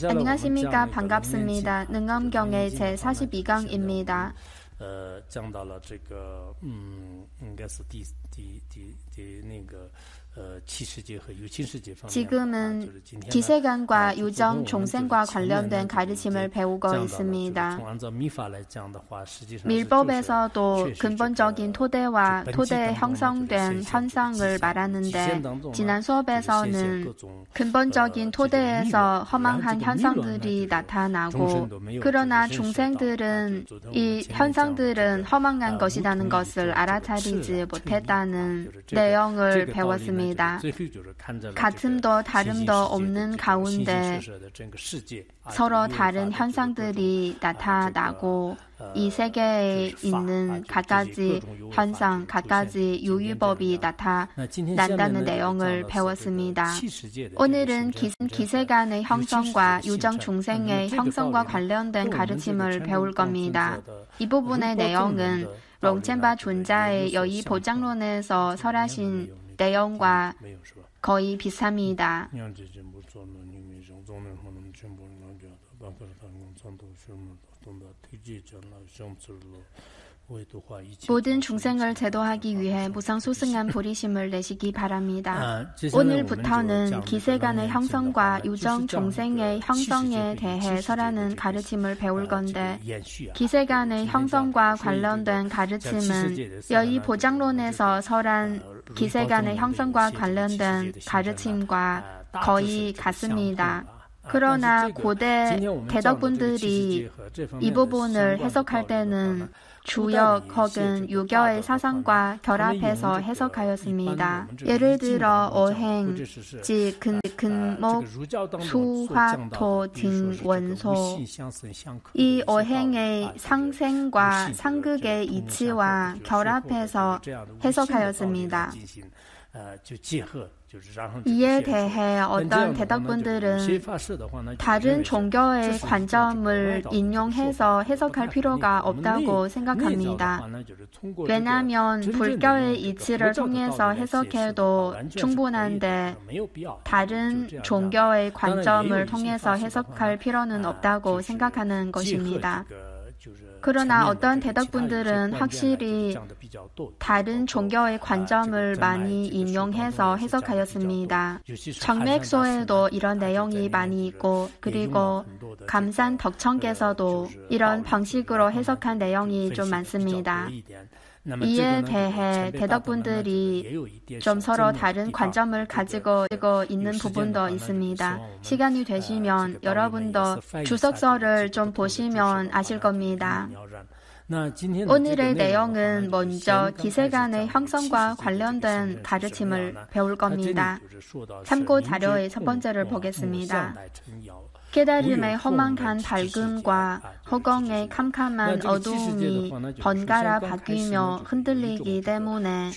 안녕하십니까. 반갑습니다. 능엄경의 제42강입니다. 讲到了这个应该是第那个7世纪和6、7世纪 지금은 기세관과 유정 중생과 관련된 가르침을 배우고 있습니다. 밀법에서도 근본적인 토대와 토대에 형성된 현상을 말하는데 지난 수업에서는 근본적인 토대에서 허망한 현상들이 나타나고 그러나 중생들은 이 현상들은 허망한 것이라는 것을 알아차리지 못했다는 내용을 배웠습니다. 같음도 다름도 없는 가운데 서로 다른 현상들이 나타나고 이 세계에 있는 갖가지 현상, 갖가지 유유법이 나타난다는 내용을 배웠습니다. 오늘은 기세간의 형성과 유정 중생의 형성과 관련된 가르침을 배울 겁니다. 이 부분의 내용은 롱첸바 존자의 여의 보장론에서 설하신 내용과 거의 비슷합니다. 모든 중생을 제도하기 위해 무상소승한 보리심을 내시기 바랍니다. 오늘부터는 기세간의 형성과 유정 중생의 형성에 대해 설하는 가르침을 배울 건데 기세간의 형성과 관련된 가르침은 여의 보장론에서 설한 기세간의 형성과 관련된 가르침과 거의 같습니다. 그러나 고대 대덕분들이 이 부분을 해석할 때는 주역 혹은 유교의 사상과 결합해서 해석하였습니다. 예를 들어 어행, 즉 근목, 수화토 등 원소. 이 어행의 상생과 상극의 이치와 결합해서 해석하였습니다. 이에 대해 어떤 대덕분들은 다른 종교의 관점을 인용해서 해석할 필요가 없다고 생각합니다. 왜냐하면 불교의 이치를 통해서 해석해도 충분한데 다른 종교의 관점을 통해서 해석할 필요는 없다고 생각하는 것입니다. 그러나 어떤 대덕분들은 확실히 다른 종교의 관점을 많이 인용해서 해석하였습니다. 정맥소에도 이런 내용이 많이 있고 그리고 감산 덕청께서도 이런 방식으로 해석한 내용이 좀 많습니다. 이에 대해 대덕분들이 좀 서로 다른 관점을 가지고 있는 부분도 있습니다. 시간이 되시면 여러분도 주석서를 좀 보시면 아실 겁니다. 오늘의 내용은 먼저 기세간의 형성과 관련된 가르침을 배울 겁니다. 참고 자료의 첫 번째를 보겠습니다. 깨달음의 허망한 밝음과 허공의 캄캄한 어두움이 번갈아 바뀌며 흔들리기 때문에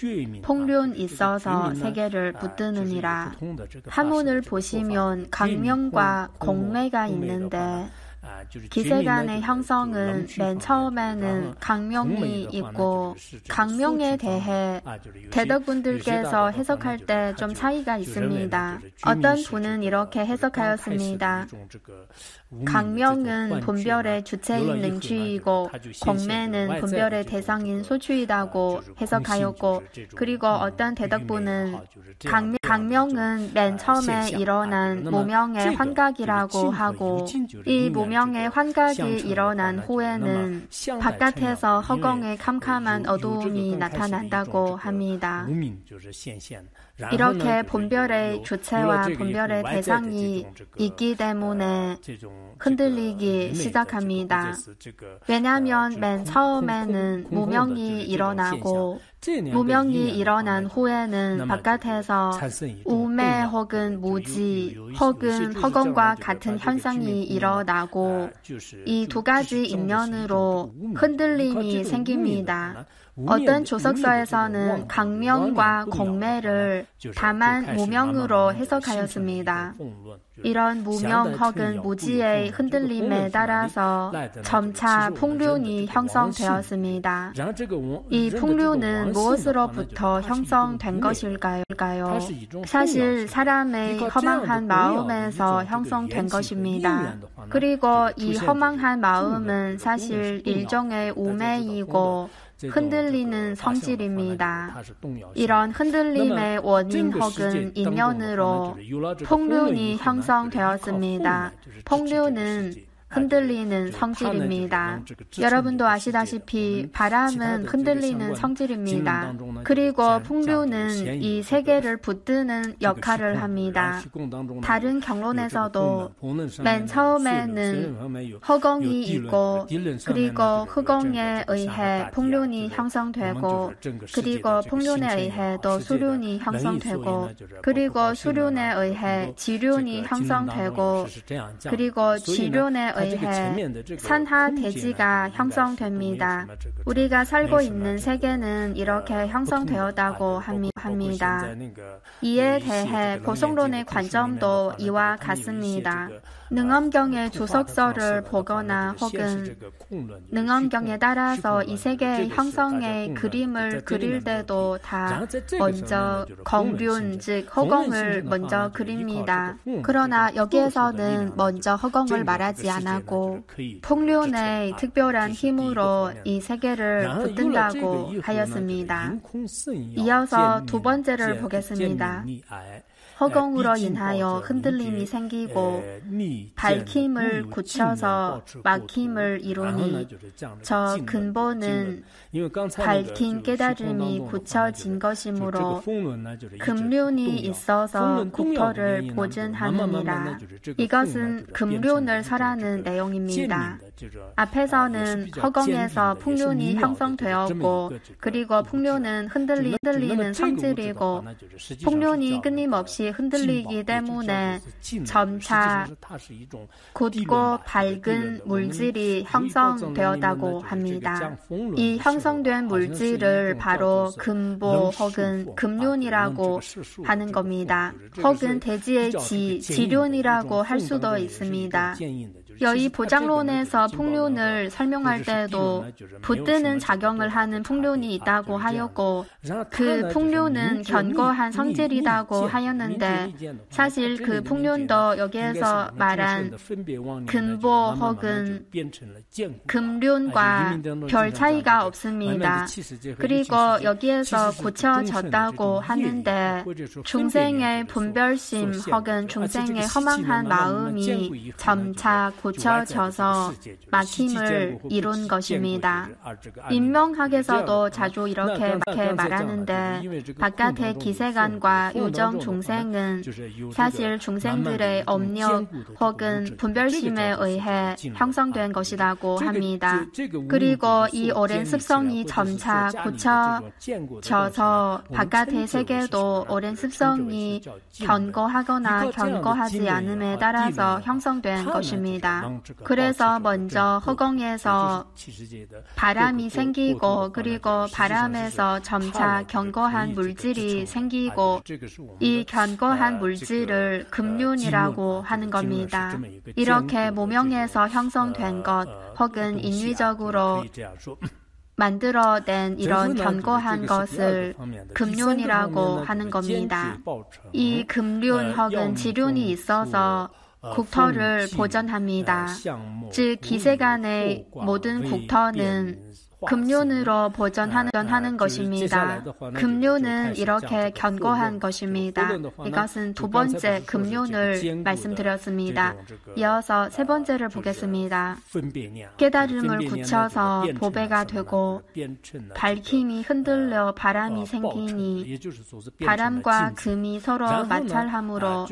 폭륜 있어서 세계를 붙드느니라. 한문을 보시면 강명과 공매가 있는데 기세간의 형성은 맨 처음에는 강명이 있고 강명에 대해 대덕분들께서 해석할 때 좀 차이가 있습니다. 어떤 분은 이렇게 해석하였습니다. 강명은 분별의 주체인 능추이고 공매는 분별의 대상인 소추이다고 해석하였고 그리고 어떤 대덕분은 강명은 맨 처음에 일어난 무명의 환각이라고 하고 이 무명의 환각이 일어난 후에는 바깥에서 허공의 캄캄한 어두움이 나타난다고 합니다. 이렇게 분별의 주체와 분별의 대상이 있기 때문에 흔들리기 시작합니다. 왜냐하면 맨 처음에는 무명이 일어나고 무명이 일어난 후에는 바깥에서 우매 혹은 무지 혹은 허공과 같은 현상이 일어나고 이 두 가지 인연으로 흔들림이 생깁니다. 어떤 조석서에서는 강명과 공매를 다만 무명으로 해석하였습니다. 이런 무명 혹은 무지의 흔들림에 따라서 점차 풍륜이 형성되었습니다. 이 풍륜은 무엇으로부터 형성된 것일까요? 사실 사람의 허망한 마음에서 형성된 것입니다. 그리고 이 허망한 마음은 사실 일종의 우매이고 흔들리는 성질입니다. 이런 흔들림의 원인 혹은 인연으로 풍륜이 형성되었습니다. 풍륜은 흔들리는 성질입니다. 여러분도 아시다시피 바람은 흔들리는 성질입니다. 그리고 풍류는 이 세계를 붙드는 역할을 합니다. 다른 경론에서도 맨 처음에는 허공이 있고 그리고 허공에 의해 풍륜이 형성되고 그리고 풍륜에 의해 또 수륜이 형성되고 그리고 수륜에 의해 지륜이 형성되고 그리고 지륜에 의해 산하대지가 형성됩니다. 우리가 살고 있는 세계는 이렇게 형성되었다고 합니다. 이에 대해 보성론의 관점도 이와 같습니다. 능엄경의 주석서를 보거나 혹은 능엄경에 따라서 이 세계의 형성의 그림을 그릴 때도 다 먼저 공륜, 즉 허공을 먼저 그립니다. 그러나 여기에서는 먼저 허공을 말하지 않았고 풍륜의 특별한 힘으로 이 세계를 붙든다고 하였습니다. 이어서 두 번째를 보겠습니다. 허공으로 인하여 흔들림이 생기고 밝힘을 굳혀서 막힘을 이루니 저 근본은 밝힌 깨달음이 굳혀진 것이므로 금륜이 있어서 국토를 보존하느니라. 이것은 금륜을 설하는 내용입니다. 앞에서는 허공에서 풍륜이 형성되었고 그리고 풍륜은 흔들리는 성질이고 풍륜이 끊임없이 흔들리기 때문에 점차 굳고 밝은 물질이 형성되었다고 합니다. 이 형성된 물질을 바로 금보 혹은 금륜이라고 하는 겁니다. 혹은 대지의 지륜이라고 할 수도 있습니다. 여의 보장론에서 풍륜을 설명할 때도 붙드는 작용을 하는 풍륜이 있다고 하였고 그 풍륜은 견고한 성질이라고 하였는데 사실 그 풍륜도 여기에서 말한 근보 혹은 금륜과 별 차이가 없습니다. 그리고 여기에서 굳혀졌다고 하는데 중생의 분별심 혹은 중생의 허망한 마음이 점차 굳혀져서 막힘을 이룬 것입니다. 인명학에서도 자주 이렇게 말하는데 바깥의 기세관과 유정 중생은 사실 중생들의 업력 혹은 분별심에 의해 형성된 것이라고 합니다. 그리고 이 오랜 습성이 점차 굳혀져서 바깥의 세계도 오랜 습성이 견고하거나 견고하지 않음에 따라서 형성된 것입니다. 그래서 먼저 허공에서 바람이 생기고 그리고 바람에서 점차 견고한 물질이 생기고 이 견고한 물질을 금륜이라고 하는 겁니다. 이렇게 무명에서 형성된 것 혹은 인위적으로 만들어낸 이런 견고한 것을 금륜이라고 하는 겁니다. 이 금륜 혹은 지륜이 있어서 국토를 보존합니다. 즉 기세간의 모든 국토는 금륜으로 보존하는 것입니다. 금륜은 이렇게 견고한 것입니다. 이것은 두 번째 금륜을 말씀드렸습니다. 이어서 세 번째를 보겠습니다. 깨달음을 굳혀서 보배가 되고 밝힘이 흔들려 바람이 생기니 바람과 금이 서로 마찰함으로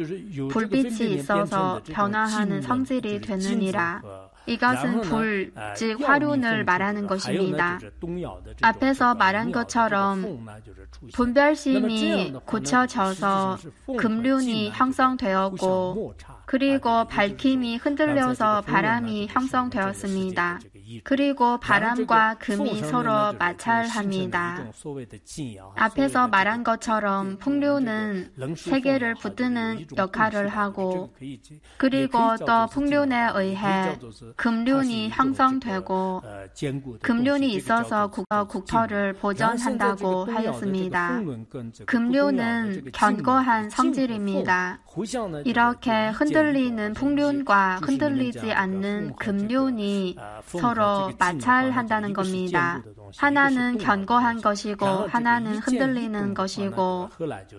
불빛이 있어서 변화하는 성질이 되느니라. 이것은 불, 즉 화륜을 말하는 것입니다. 앞에서 말한 것처럼 분별심이 굳혀져서 금륜이 형성되었고 그리고 밝힘이 흔들려서 바람이 형성되었습니다. 그리고 바람과 금이 서로 마찰합니다. 앞에서 말한 것처럼 풍류는 세계를 붙드는 역할을 하고 그리고 또 풍륜에 의해 금륜이 형성되고 금륜이 있어서 국토를 보존한다고 하였습니다. 금륜은 견고한 성질입니다. 이렇게 흔들리는 풍륜과 흔들리지 않는 금륜이 서로 마찰한다는 겁니다. 하나는 견고한 것이고 하나는 흔들리는 것이고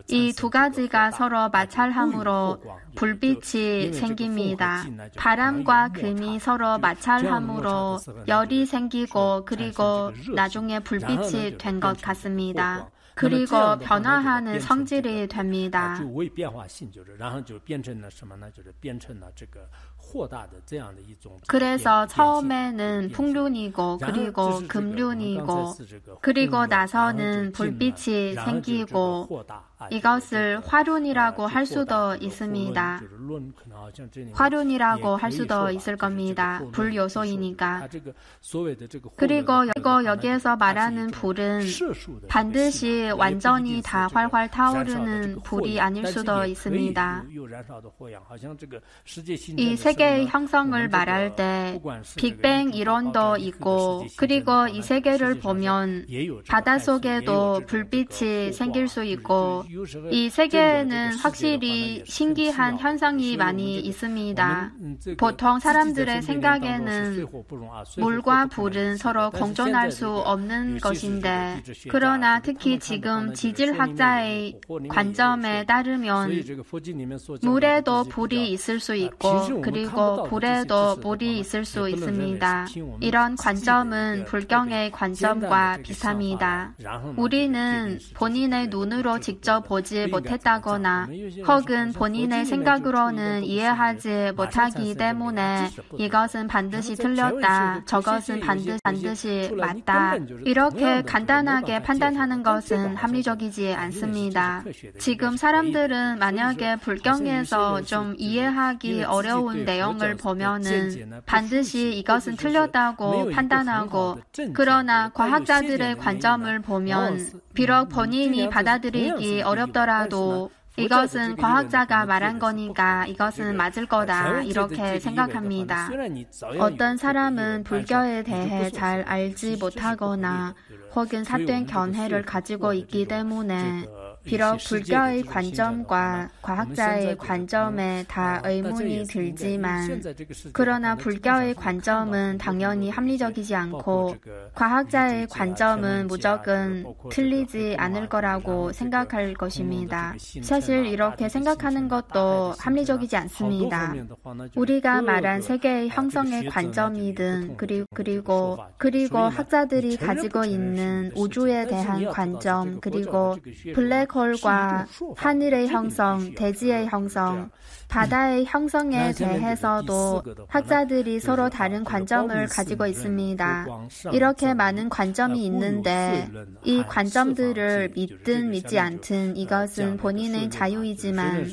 이 두 가지가 서로 마찰함으로 불빛이 생깁니다. 바람과 금이 서로 마찰함으로 열이 생기고 그리고 나중에 불빛이 된 것 같습니다. 그리고 변화하는 성질이 됩니다. 그래서 처음에는 풍륜이고 그리고 금륜이고 그리고 나서는 불빛이 생기고 이것을 화륜이라고 할 수도 있습니다. 화륜이라고 할 수도 있을 겁니다. 불 요소이니까. 그리고 여기에서 말하는 불은 반드시 완전히 다 활활 타오르는 불이 아닐 수도 있습니다. 이 세계의 형성을 말할 때 빅뱅 이론도 있고 그리고 이 세계를 보면 바닷속에도 불빛이 생길 수 있고 이 세계에는 확실히 신기한 현상이 많이 있습니다. 보통 사람들의 생각에는 물과 불은 서로 공존할 수 없는 것인데 그러나 특히 지금 지질학자의 관점에 따르면 물에도 불이 있을 수 있고 그리고 불에도 물이 있을 수 있습니다. 이런 관점은 불경의 관점과 비슷합니다. 우리는 본인의 눈으로 직접 보지 못했다거나 혹은 본인의 생각으로는 이해하지 못하기 때문에 이것은 반드시 틀렸다, 저것은 반드시 맞다 이렇게 간단하게 판단하는 것은 합리적이지 않습니다. 지금 사람들은 만약에 불경에서 좀 이해하기 어려운 내용을 보면은 반드시 이것은 틀렸다고 판단하고 그러나 과학자들의 관점을 보면 비록 본인이 받아들이기 어렵더라도 이것은 과학자가 말한 거니까 이것은 맞을 거다 이렇게 생각합니다. 어떤 사람은 불교에 대해 잘 알지 못하거나 혹은 삿된 견해를 가지고 있기 때문에 비록 불교의 관점과 과학자의 관점에 다 의문이 들지만 그러나 불교의 관점은 당연히 합리적이지 않고 과학자의 관점은 무조건 틀리지 않을 거라고 생각할 것입니다. 사실 이렇게 생각하는 것도 합리적이지 않습니다. 우리가 말한 세계의 형성의 관점이든 그리고 학자들이 가지고 있는 우주에 대한 관점 그리고 블랙홀과 하늘의 형성, 대지의 형성, 바다의 형성에 대해서도 학자들이 서로 다른 관점을 가지고 있습니다. 이렇게 많은 관점이 있는데 이 관점들을 믿든 믿지 않든 이것은 본인의 자유이지만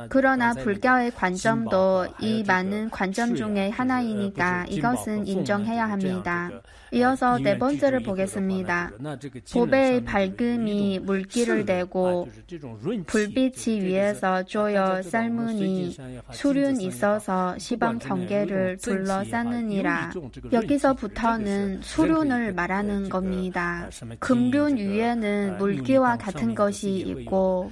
그러나 불교의 관점도 이 많은 관점 중에 하나이니까 이것은 인정해야 합니다. 이어서 네 번째를 보겠습니다. 보배의 밝음이 물기를 대고 불빛이 위에서 쪼여 삶으니 수륜 있어서 시방 경계를 둘러싸느니라. 여기서부터는 수륜을 말하는 겁니다. 금륜 위에는 물기와 같은 것이 있고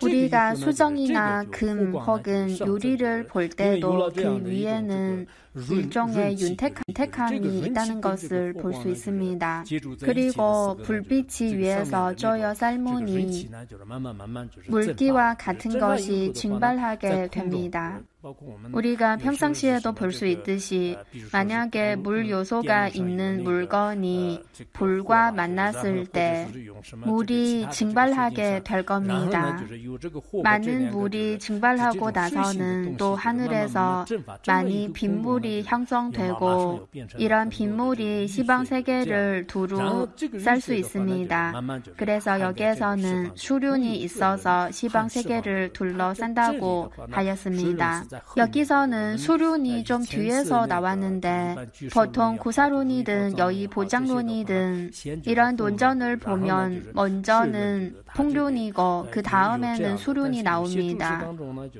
우리가 수정이나 금 혹은 유리를 볼 때도 그 위에는 일종의 윤택함이 있다는 것을 볼 수 있습니다. 그리고 불빛이 위에서 쪼여 삶으니 물기와 같은 것이 증발하게 됩니다. 우리가 평상시에도 볼 수 있듯이 만약에 물 요소가 있는 물건이 불과 만났을 때 물이 증발하게 될 겁니다. 많은 물이 증발하고 나서는 또 하늘에서 많이 빗물이 형성되고 이런 빗물이 시방세계를 두루 쌀 수 있습니다. 그래서 여기에서는 수륜이 있어서 시방세계를 둘러싼다고 하였습니다. 여기서는 수륜이 좀 뒤에서 나왔는데 보통 구사론이든 여의 보장론이든 이런 논전을 보면 먼저는 풍륜이고 그 다음에는 수륜이 나옵니다.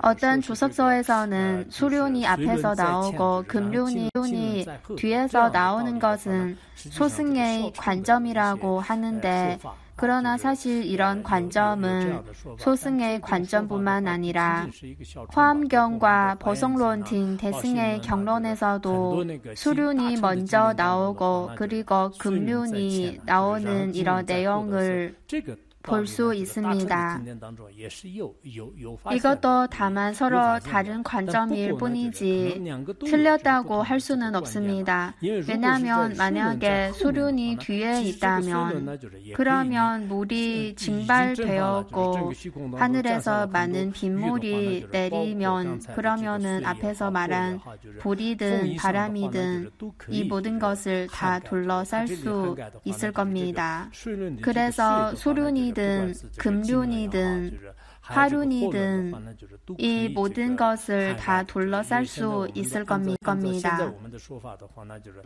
어떤 주석서에서는 수륜이 앞에서 나오고 금륜이 뒤에서 나오는 것은 소승의 관점이라고 하는데 그러나 사실 이런 관점은 소승의 관점뿐만 아니라 화엄경과 보성론 등 대승의 경론에서도 수륜이 먼저 나오고 그리고 금륜이 나오는 이런 내용을 볼 수 있습니다. 이것도 다만 서로 다른 관점일 뿐이지 틀렸다고 할 수는 없습니다. 왜냐하면 만약에 수륜이 뒤에 있다면 그러면 물이 증발되었고 하늘에서 많은 빗물이 내리면 그러면은 앞에서 말한 불이든 바람이든 이 모든 것을 다 둘러쌀 수 있을 겁니다. 그래서 수륜이든 금륜이든 화륜이든 이 모든 것을 다 둘러쌀 수 있을 겁니다.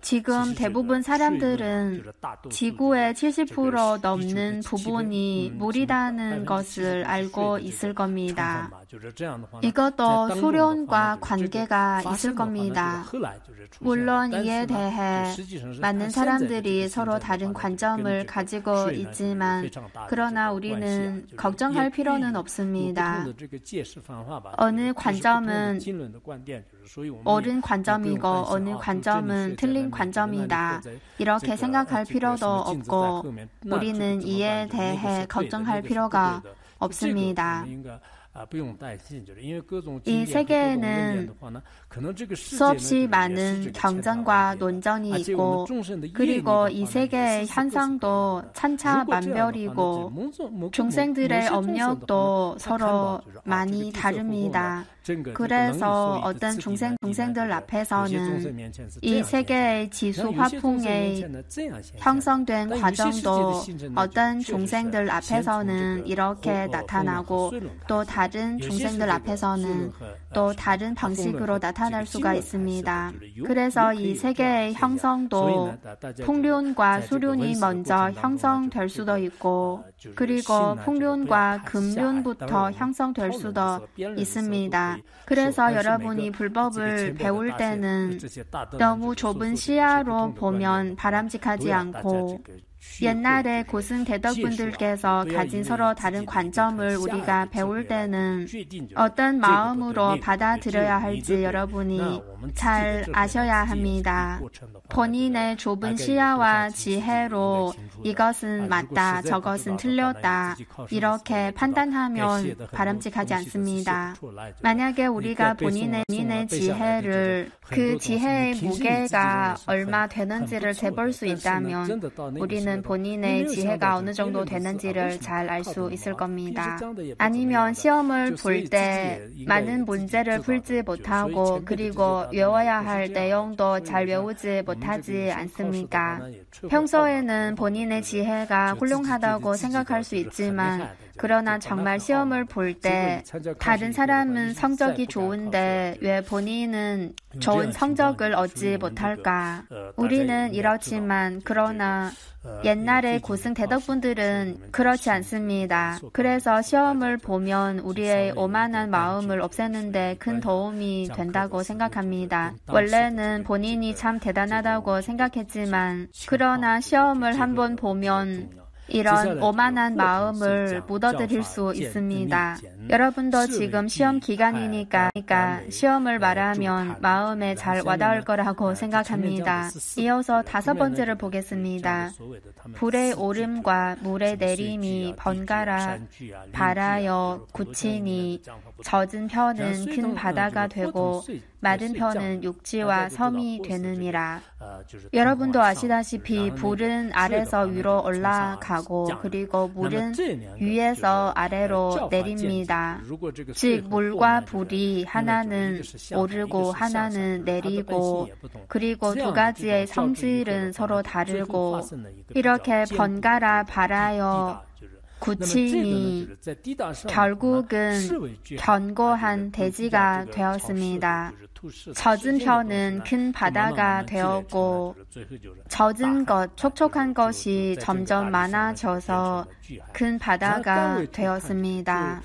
지금 대부분 사람들은 지구의 70% 넘는 부분이 물이라는 것을 알고 있을 겁니다. 이것도 수륜과 관계가 있을 겁니다. 물론 이에 대해 많은 사람들이 서로 다른 관점을 가지고 있지만 그러나 우리는 걱정할 필요는 없습니다. 어느 관점은 옳은 관점이고 어느 관점은 틀린 관점이다. 이렇게 생각할 필요도 없고 우리는 이에 대해 걱정할 필요가 없습니다. 이 세계에는 수없이 많은 경전과 논전이 있고 그리고 이 세계의 현상도 천차만별이고 중생들의 업력도 서로 많이 다릅니다. 그래서 어떤 중생들 앞에서는 이 세계의 지수 화풍에 형성된 과정도 어떤 중생들 앞에서는 이렇게 나타나고 또 다른 중생들 앞에서는 또 다른 방식으로 나타날 수가 있습니다. 그래서 이 세계의 형성도 풍륜과 수륜이 먼저 형성될 수도 있고 그리고 풍륜과 금륜부터 형성될 수도 있습니다. 그래서 여러분이 불법을 배울 때는 너무 좁은 시야로 보면 바람직하지 않고 옛날에 고승 대덕분들께서 가진 서로 다른 관점을 우리가 배울 때는 어떤 마음으로 받아들여야 할지 여러분이 잘 아셔야 합니다. 본인의 좁은 시야와 지혜로 이것은 맞다, 저것은 틀렸다 이렇게 판단하면 바람직하지 않습니다. 만약에 우리가 본인의 지혜를 그 지혜의 무게가 얼마 되는지를 재볼 수 있다면 우리는 본인의 지혜가 어느 정도 되는지를 잘 알 수 있을 겁니다. 아니면 시험을 볼 때 많은 문제를 풀지 못하고 그리고 외워야 할 내용도 잘 외우지 못하지 않습니까? 평소에는 본인의 지혜가 훌륭하다고 생각할 수 있지만 그러나 정말 시험을 볼 때 다른 사람은 성적이 좋은데 왜 본인은 좋은 성적을 얻지 못할까? 우리는 이렇지만 그러나 옛날의 고승 대덕분들은 그렇지 않습니다. 그래서 시험을 보면 우리의 오만한 마음을 없애는데 큰 도움이 된다고 생각합니다. 원래는 본인이 참 대단하다고 생각했지만 그러나 시험을 한번 보면 이런 오만한 마음을 묻어드릴 수 있습니다. 여러분도 지금 시험 기간이니까 시험을 말하면 마음에 잘 와닿을 거라고 생각합니다. 이어서 5번째를 보겠습니다. 불의 오름과 물의 내림이 번갈아 발하여 굳히니 젖은 편은 큰 바다가 되고 마른 편은 육지와 섬이 되느니라. 여러분도 아시다시피 불은 아래서 위로 올라가고 그리고 물은 위에서 아래로 내립니다. 즉 물과 불이 하나는 오르고 하나는 내리고 그리고 두 가지의 성질은 서로 다르고 이렇게 번갈아 발하여 구침이 결국은 견고한 대지가 되었습니다. 젖은 편은 큰 바다가 되었고 젖은 것, 촉촉한 것이 점점 많아져서 큰 바다가 되었습니다.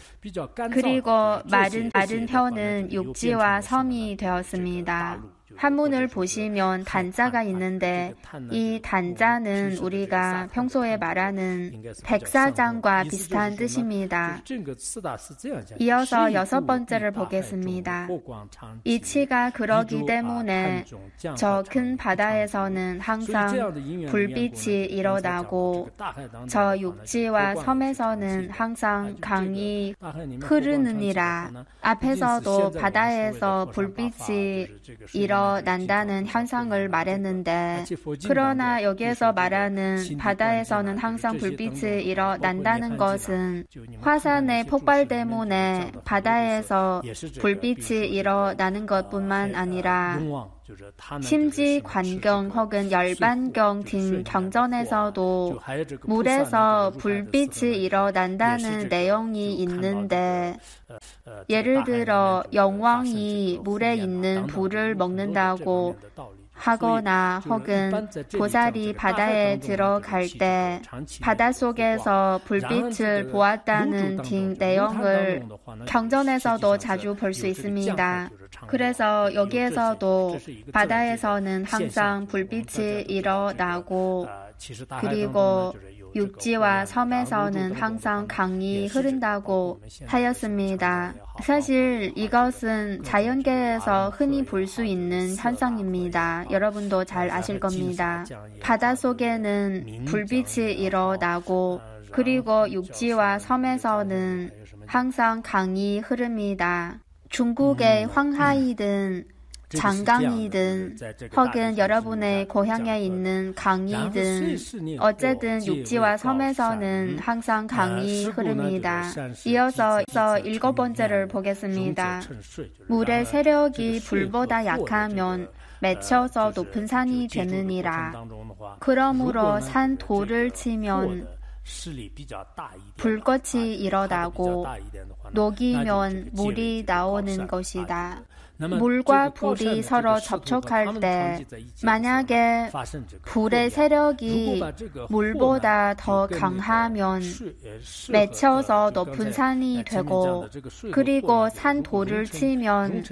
그리고 마른 편은 육지와 섬이 되었습니다. 한문을 보시면 단자가 있는데 이 단자는 우리가 평소에 말하는 백사장과 비슷한 뜻입니다. 이어서 6번째를 보겠습니다. 이치가 그러기 때문에 저 큰 바다에서는 항상 불빛이 일어나고 저 육지와 섬에서는 항상 강이 흐르느니라. 앞에서도 바다에서 불빛이 일어난다는 현상을 말했는데 그러나 여기에서 말하는 바다에서는 항상 불빛이 일어난다는 것은 화산의 폭발 때문에 바다에서 불빛이 일어나는 것뿐만 아니라 심지 관경 혹은 열반경 등 경전에서도 물에서 불빛이 일어난다는 내용이 있는데 예를 들어 영왕이 물에 있는 불을 먹는다고 하거나 혹은 보살이 바다에 들어갈 때 바닷속에서 불빛을 보았다는 등 내용을 경전에서도 자주 볼 수 있습니다. 그래서 여기에서도 바다에서는 항상 불빛이 일어나고 그리고 육지와 섬에서는 항상 강이 흐른다고 하였습니다. 사실 이것은 자연계에서 흔히 볼 수 있는 현상입니다. 여러분도 잘 아실 겁니다. 바닷속에는 불빛이 일어나고 그리고 육지와 섬에서는 항상 강이 흐릅니다. 중국의 황하이든 장강이든 혹은 여러분의 고향에 있는 강이든 어쨌든 육지와 섬에서는 항상 강이 흐릅니다. 이어서 7번째를 보겠습니다. 물의 세력이 불보다 약하면 맺혀서 높은 산이 되느니라. 그러므로 산 돌을 치면 불꽃이 일어나고 녹이면 물이 나오는 것이다. 물과 불이 서로 접촉할 때 만약에 불의 세력이 물보다 더 강하면 맺혀서 높은 산이 되고 그리고 산 돌을 치면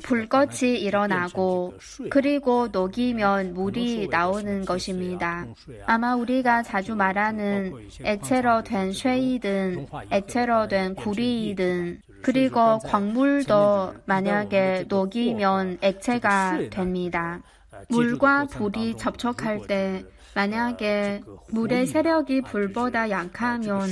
불꽃이 일어나고 그리고 녹이면 물이 나오는 것입니다. 아마 우리가 자주 말하는 액체로 된 쇠이든 액체로 된 구리이든 그리고 광물도 만약에 녹이면 액체가 됩니다. 물과 불이 접촉할 때 만약에 물의 세력이 불보다 약하면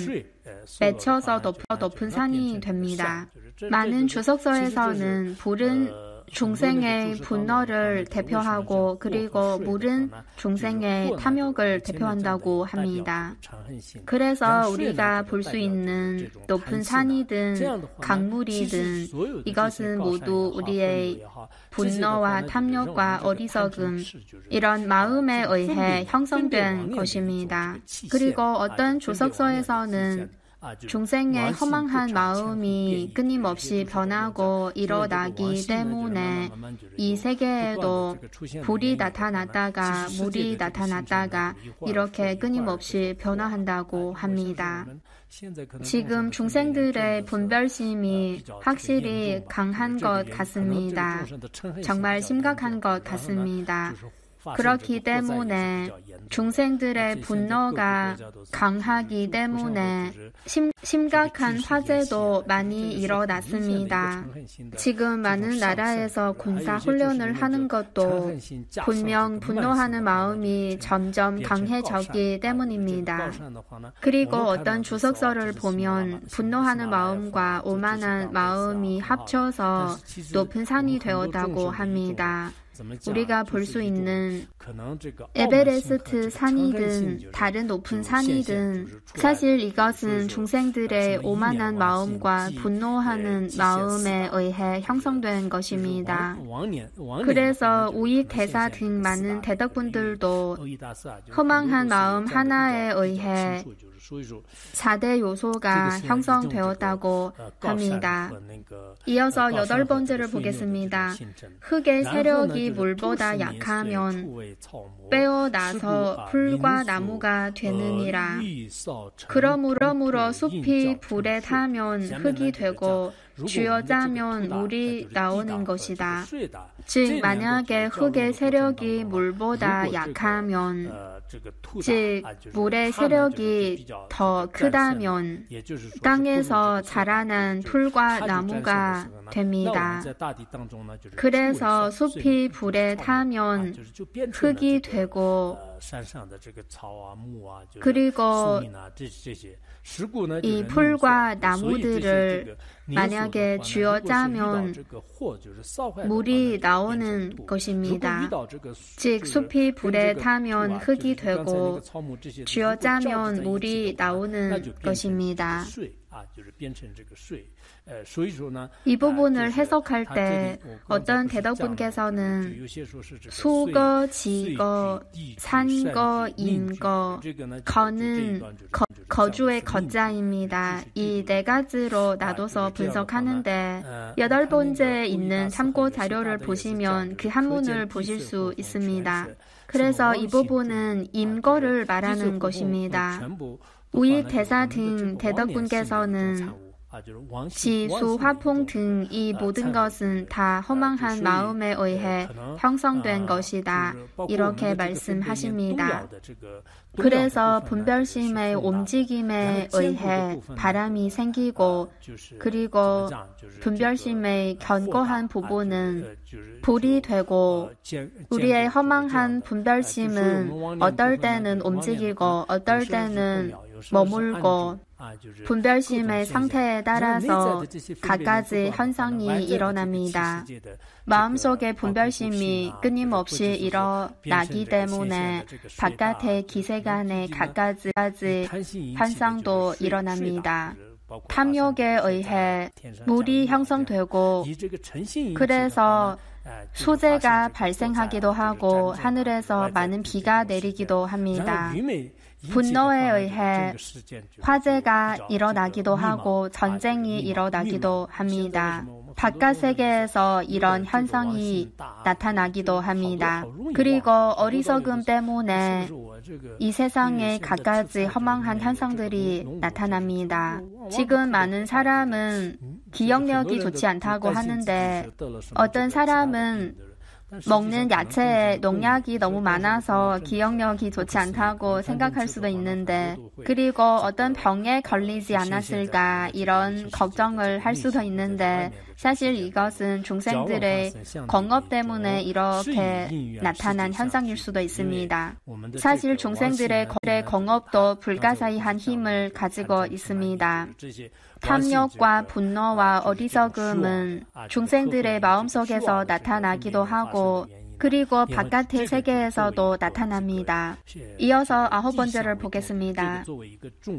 맺혀서 높은 산이 됩니다. 많은 주석서에서는 불은 중생의 분노를 대표하고 그리고 물은 중생의 탐욕을 대표한다고 합니다. 그래서 우리가 볼 수 있는 높은 산이든 강물이든 이것은 모두 우리의 분노와 탐욕과 어리석음 이런 마음에 의해 형성된 것입니다. 그리고 어떤 주석서에서는 중생의 허망한 마음이 끊임없이 변하고 일어나기 때문에 이 세계에도 불이 나타났다가 물이 나타났다가 이렇게 끊임없이 변화한다고 합니다. 지금 중생들의 분별심이 확실히 강한 것 같습니다. 정말 심각한 것 같습니다. 그렇기 때문에 중생들의 분노가 강하기 때문에 심각한 화재도 많이 일어났습니다. 지금 많은 나라에서 군사훈련을 하는 것도 분명 분노하는 마음이 점점 강해졌기 때문입니다. 그리고 어떤 주석서를 보면 분노하는 마음과 오만한 마음이 합쳐서 높은 산이 되었다고 합니다. 우리가 볼 수 있는 에베레스트 산이든 다른 높은 산이든 사실 이것은 중생들의 오만한 마음과 분노하는 마음에 의해 형성된 것입니다. 그래서 우익 대사 등 많은 대덕분들도 허망한 마음 하나에 의해 4대 요소가 형성되었다고 합니다. 이어서 8번째를 보겠습니다. 흙의 세력이 물보다 약하면 빼어나서 풀과 나무가 되느니라. 그러므로 숲이 불에 타면 흙이 되고 쥐어짜면 물이 나오는 것이다. 즉 만약에 흙의 세력이 물보다 약하면 즉 물의 세력이 더 크다면 땅에서 자라난 풀과 나무가 됩니다. 그래서 숲이 불에 타면 흙이 되고 그리고 이 풀과 나무들을 만약에 쥐어짜면 물이 나오는 것입니다. 즉 숲이 불에 타면 흙이 되고 쥐어짜면 물이 나오는 것입니다. 이 부분을 해석할 때 어떤 대덕분께서는 수거, 지거, 산거, 임거, 거는 거주의 거자입니다. 이 4가지로 나눠서 분석하는데 8번째에 있는 참고 자료를 보시면 그 한문을 보실 수 있습니다. 그래서 이 부분은 임거를 말하는 것입니다. 우익 대사 등 대덕분께서는 지, 수, 화풍 등 이 모든 것은 다 허망한 마음에 의해 형성된 것이다. 이렇게 말씀하십니다. 그래서 분별심의 움직임에 의해 바람이 생기고 그리고 분별심의 견고한 부분은 불이 되고 우리의 허망한 분별심은 어떨 때는 움직이고 어떨 때는 머물고 분별심의 상태에 따라서 갖가지 현상이 일어납니다. 마음속에 분별심이 끊임없이 일어나기 때문에 바깥의 기세간의 갖가지 현상도 일어납니다. 탐욕에 의해 물이 형성되고 그래서 수재가 발생하기도 하고 하늘에서 많은 비가 내리기도 합니다. 분노에 의해 화재가 일어나기도 하고 전쟁이 일어나기도 합니다. 바깥 세계에서 이런 현상이 나타나기도 합니다. 그리고 어리석음 때문에 이 세상에 갖가지 허망한 현상들이 나타납니다. 지금 많은 사람은 기억력이 좋지 않다고 하는데 어떤 사람은 먹는 야채에 농약이 너무 많아서 기억력이 좋지 않다고 생각할 수도 있는데 그리고 어떤 병에 걸리지 않았을까 이런 걱정을 할 수도 있는데 사실 이것은 중생들의 공업 때문에 이렇게 나타난 현상일 수도 있습니다. 사실 중생들의 공업도 불가사의한 힘을 가지고 있습니다. 탐욕과 분노와 어리석음은 중생들의 마음속에서 나타나기도 하고 그리고 바깥의 세계에서도 나타납니다. 이어서 9번째를 보겠습니다.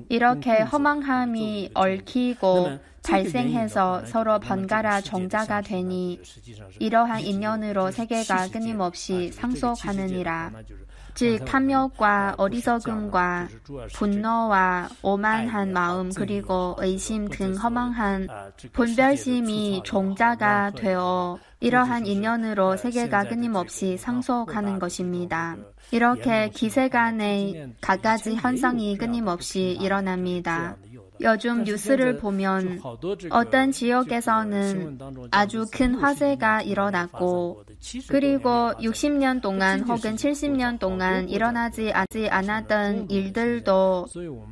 이렇게 허망함이 얽히고 발생해서 서로 번갈아 정자가 되니 이러한 인연으로 세계가 끊임없이 상속하느니라. 즉 탐욕과 어리석음과 분노와 오만한 마음 그리고 의심 등 허망한 분별심이 종자가 되어 이러한 인연으로 세계가 끊임없이 상속하는 것입니다. 이렇게 기세간의 갖가지 현상이 끊임없이 일어납니다. 요즘 뉴스를 보면 어떤 지역에서는 아주 큰 화재가 일어났고 그리고 60년 동안 혹은 70년 동안 일어나지 않았던 일들도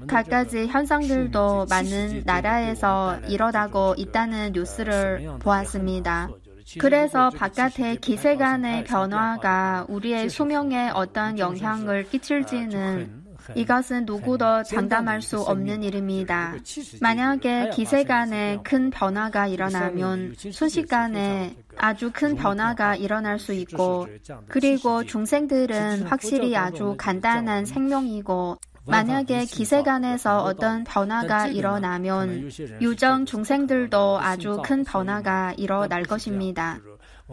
갖가지 현상들도 많은 나라에서 일어나고 있다는 뉴스를 보았습니다. 그래서 바깥의 기세간의 변화가 우리의 수명에 어떤 영향을 끼칠지는 이것은 누구도 장담할 수 없는 일입니다. 만약에 기세간에 큰 변화가 일어나면 순식간에 아주 큰 변화가 일어날 수 있고 그리고 중생들은 확실히 아주 간단한 생명이고 만약에 기세간에서 어떤 변화가 일어나면 유정 중생들도 아주 큰 변화가 일어날 것입니다.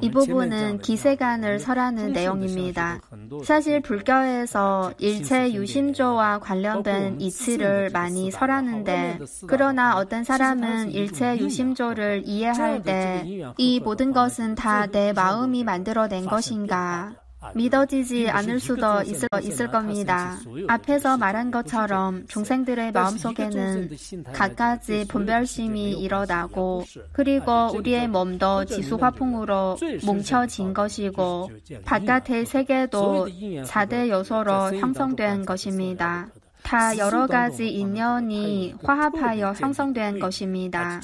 이 부분은 기세간을 설하는 내용입니다. 사실 불교에서 일체 유심조와 관련된 이치를 많이 설하는데, 그러나 어떤 사람은 일체 유심조를 이해할 때 이 모든 것은 다 내 마음이 만들어낸 것인가? 믿어지지 않을 수도 있을 겁니다. 앞에서 말한 것처럼 중생들의 마음속에는 갖가지 분별심이 일어나고, 그리고 우리의 몸도 지수화풍으로 뭉쳐진 것이고, 바깥의 세계도 4대 요소로 형성된 것입니다. 다 여러 가지 인연이 화합하여 형성된 것입니다.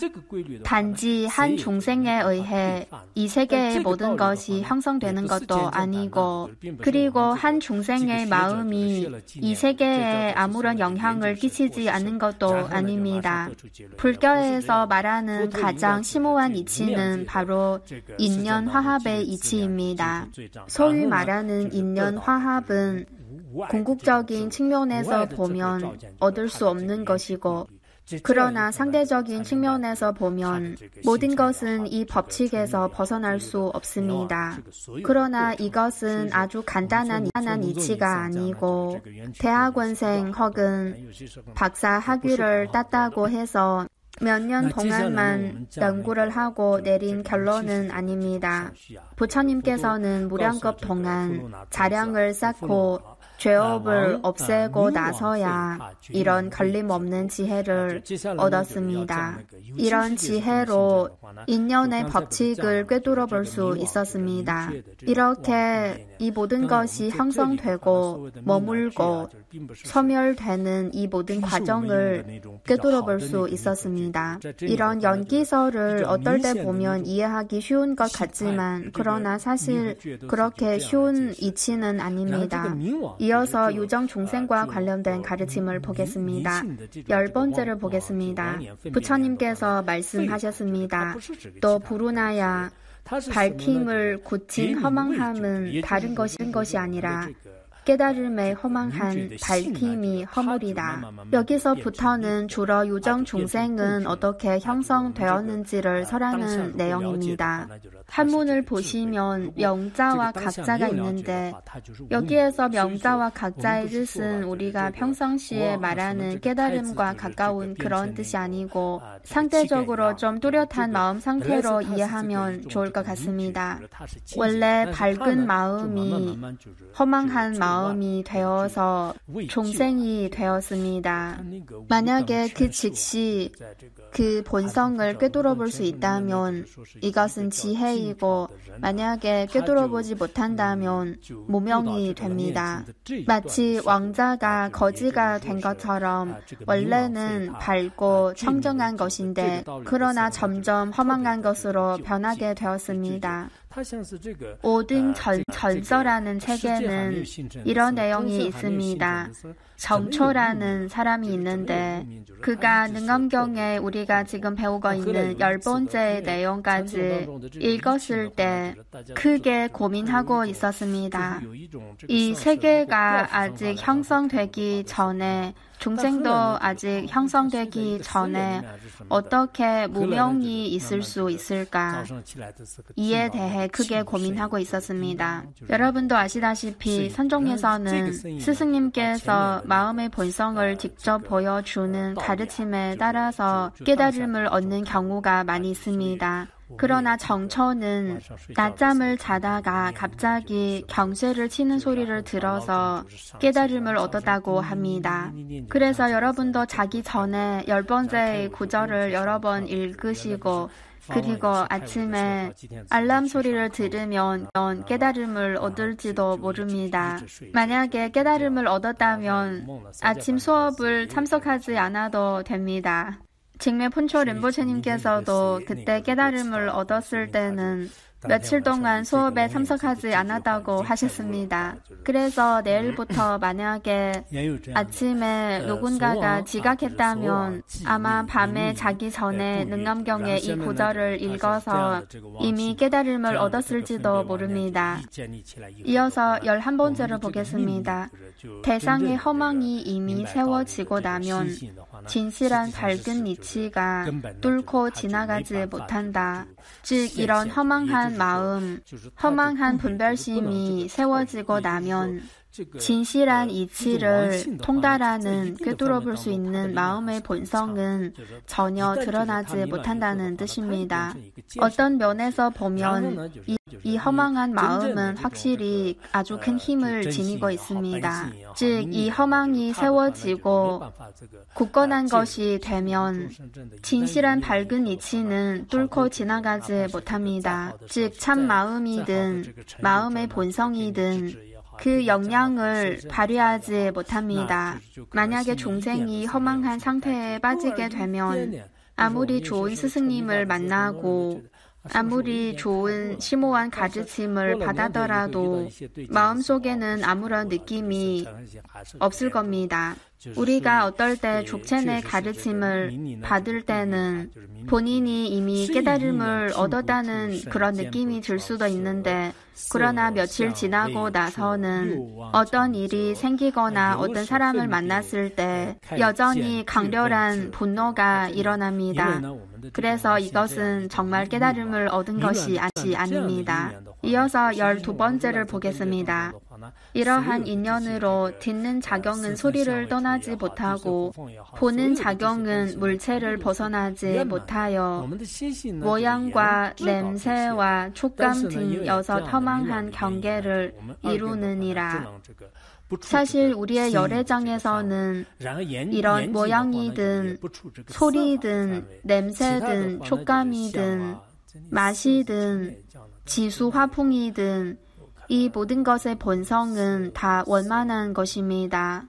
단지 한 중생에 의해 이 세계의 모든 것이 형성되는 것도 아니고, 그리고 한 중생의 마음이 이 세계에 아무런 영향을 끼치지 않는 것도 아닙니다. 불교에서 말하는 가장 심오한 이치는 바로 인연 화합의 이치입니다. 소위 말하는 인연 화합은 궁극적인 측면에서 보면 얻을 수 없는 것이고, 그러나 상대적인 측면에서 보면 모든 것은 이 법칙에서 벗어날 수 없습니다. 그러나 이것은 아주 간단한 이치가 아니고, 대학원생 혹은 박사 학위를 땄다고 해서 몇 년 동안만 연구를 하고 내린 결론은 아닙니다. 부처님께서는 무량겁 동안 자량을 쌓고 죄업을 없애고 나서야 이런 걸림없는 지혜를 얻었습니다. 이런 지혜로 인연의 법칙을 꿰뚫어 볼 수 있었습니다. 이렇게 이 모든 것이 형성되고 머물고 소멸되는 이 모든 과정을 꿰뚫어 볼 수 있었습니다. 이런 연기설을 어떨 때 보면 이해하기 쉬운 것 같지만, 그러나 사실 그렇게 쉬운 이치는 아닙니다. 이어서 유정 중생과 관련된 가르침을 보겠습니다. 10번째를 보겠습니다. 부처님께서 말씀하셨습니다. 또 부르나야, 밝힘을 굳힌 허망함은 다른 것이 아니라 깨달음의 허망한 밝힘이 허물이다. 여기서부터는 주로 유정 중생은 어떻게 형성되었는지를 설하는 내용입니다. 한문을 보시면 명자와 각자가 있는데, 여기에서 명자와 각자의 뜻은 우리가 평상시에 말하는 깨달음과 가까운 그런 뜻이 아니고, 상대적으로 좀 뚜렷한 마음 상태로 이해하면 좋을 것 같습니다. 원래 밝은 마음이 허망한 마음이 되어서 중생이 되었습니다. 만약에 그 즉시 그 본성을 꿰뚫어 볼 수 있다면 이것은 지혜이고, 만약에 꿰뚫어 보지 못한다면 무명이 됩니다. 마치 왕자가 거지가 된 것처럼 원래는 밝고 청정한 것인데, 그러나 점점 허망한 것으로 변하게 되었습니다. 오등 전서라는 책에는 이런 내용이 있습니다. 정초라는 사람이 있는데, 그가 능엄경에 우리가 지금 배우고 있는 10번째 내용까지 읽었을 때 크게 고민하고 있었습니다. 이 세계가 아직 형성되기 전에, 중생도 아직 형성되기 전에 어떻게 무명이 있을 수 있을까? 이에 대해 크게 고민하고 있었습니다. 여러분도 아시다시피 선종에서는 스승님께서 마음의 본성을 직접 보여주는 가르침에 따라서 깨달음을 얻는 경우가 많이 있습니다. 그러나 정초는 낮잠을 자다가 갑자기 경쇠를 치는 소리를 들어서 깨달음을 얻었다고 합니다. 그래서 여러분도 자기 전에 10번째 구절을 여러 번 읽으시고, 그리고 아침에 알람 소리를 들으면 깨달음을 얻을지도 모릅니다. 만약에 깨달음을 얻었다면 아침 수업을 참석하지 않아도 됩니다. 직매 폰초 린포체님께서도 그때 깨달음을 얻었을 때는 며칠 동안 수업에 참석하지 않았다고 하셨습니다. 그래서 내일부터 만약에 아침에 누군가가 지각했다면 아마 밤에 자기 전에 능엄경의 이 구절을 읽어서 이미 깨달음을 얻었을지도 모릅니다. 이어서 11번째를 보겠습니다. 대상의 허망이 이미 세워지고 나면 진실한 밝은 이치가 뚫고 지나가지 못한다. 즉, 이런 허망한 허망한 마음, 허망한 분별심이 세워지고 나면 진실한 이치를 통달하는 꿰뚫어볼 수 있는 마음의 본성은 전혀 드러나지 못한다는 뜻입니다. 어떤 면에서 보면 이 허망한 마음은 확실히 아주 큰 힘을 지니고 있습니다. 즉, 이 허망이 세워지고 굳건한 것이 되면 진실한 밝은 이치는 뚫고 지나가지 못합니다. 즉, 참 마음이든 마음의 본성이든 그 역량을 발휘하지 못합니다. 만약에 중생이 허망한 상태에 빠지게 되면 아무리 좋은 스승님을 만나고 아무리 좋은 심오한 가르침을 받았더라도 마음속에는 아무런 느낌이 없을 겁니다. 우리가 어떨 때 족첸의 가르침을 받을 때는 본인이 이미 깨달음을 얻었다는 그런 느낌이 들 수도 있는데, 그러나 며칠 지나고 나서는 어떤 일이 생기거나 어떤 사람을 만났을 때 여전히 강렬한 분노가 일어납니다. 그래서 이것은 정말 깨달음을 얻은 것이 아닙니다. 이어서 12번째를 보겠습니다. 이러한 인연으로 듣는 작용은 소리를 떠나지 못하고 보는 작용은 물체를 벗어나지 못하여 모양과 냄새와 촉감 등 여섯 허망한 경계를 이루느니라. 사실 우리의 열애장에서는 이런 모양이든 소리든 냄새든 촉감이든 맛이든 지수 화풍이든 이 모든 것의 본성은 다 원만한 것입니다.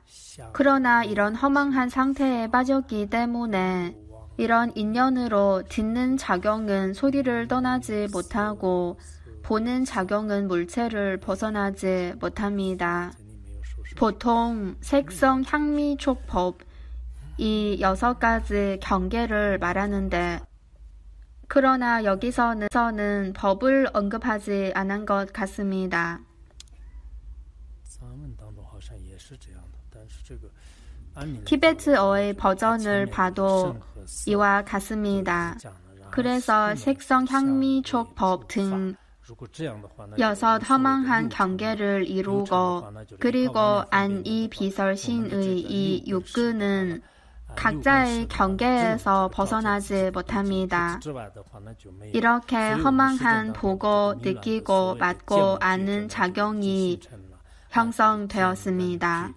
그러나 이런 허망한 상태에 빠졌기 때문에 이런 인연으로 듣는 작용은 소리를 떠나지 못하고 보는 작용은 물체를 벗어나지 못합니다. 보통 색성, 향미, 촉법 이 6가지 경계를 말하는데, 그러나 여기서는 법을 언급하지 않은 것 같습니다. 티베트어의 버전을 봐도 이와 같습니다. 그래서 색성, 향미, 촉법 등 6 허망한 경계를 이루고, 그리고 안이 비설신의 이 6근은 각자의 경계에서 벗어나지 못합니다. 이렇게 허망한 보고, 느끼고, 맡고, 아는 작용이 형성되었습니다.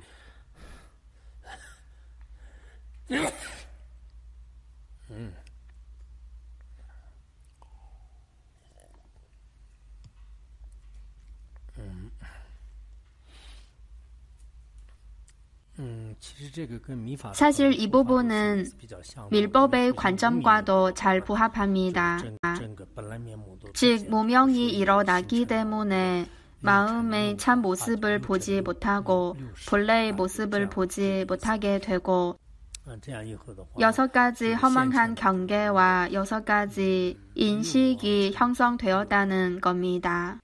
사실 이 부분은 밀법의 관점과도 잘 부합합니다. 즉, 무명이 일어나기 때문에 마음의 참 모습을 보지 못하고 본래의 모습을 보지 못하게 되고, 6가지 허망한 경계와 6가지 인식이 형성되었다는 겁니다.